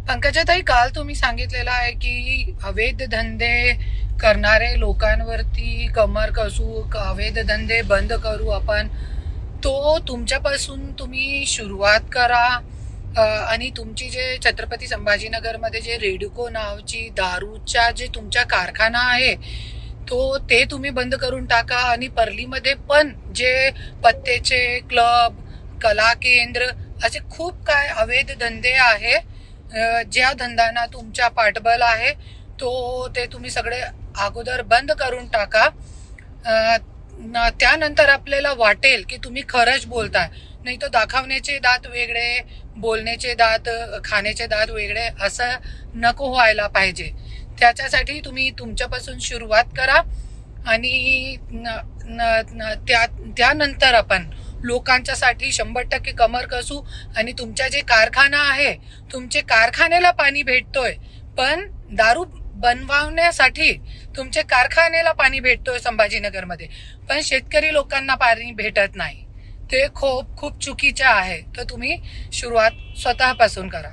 पंकजाताई, काल तुम्ही सांगितलेलं आहे की अवैध धंदे करणारे लोकांवरती कमर कसू, अवैध धंदे बंद करू आपण. तो तुमच्यापासून तुम्ही सुरुवात करा. आणि तुमची जे छत्रपती संभाजीनगरमध्ये जे रेड्युको नावची दारूचा जे तुमचा कारखाना आहे ते तुम्ही बंद करून टाका. आणि परलीमध्ये पण जे पत्तेचे क्लब, कला केंद्र असे खूप काय अवैध धंदे आहे, ज्या धंद्यांना तुमच्या पाठबळ आहे ते तुम्ही सगळे अगोदर बंद करून टाका. त्यानंतर आपल्याला वाटेल की तुम्ही खरंच बोलताय. नाही तर दाखवण्याचे दात वेगळे, बोलण्याचे दात, खाण्याचे दात वेगळे असं नको व्हायला पाहिजे. त्याच्यासाठी तुम्ही तुमच्यापासून सुरुवात करा आणि त्यानंतर आपण लोकांच्यासाठी 100% कमर कसू. आणि तुमच्या जे कारखाना आहे, तुमचे कारखान्याला पाणी भेटतोय, पण दारू बनवण्यासाठी तुमचे कारखान्याला पाणी भेटतोय संभाजीनगरमध्ये, पण शेतकरी लोकांना पाणी भेटत नाही. ते खूप खूप चुकीचं आहे. तर तुम्ही सुरुवात स्वतःपासून करा.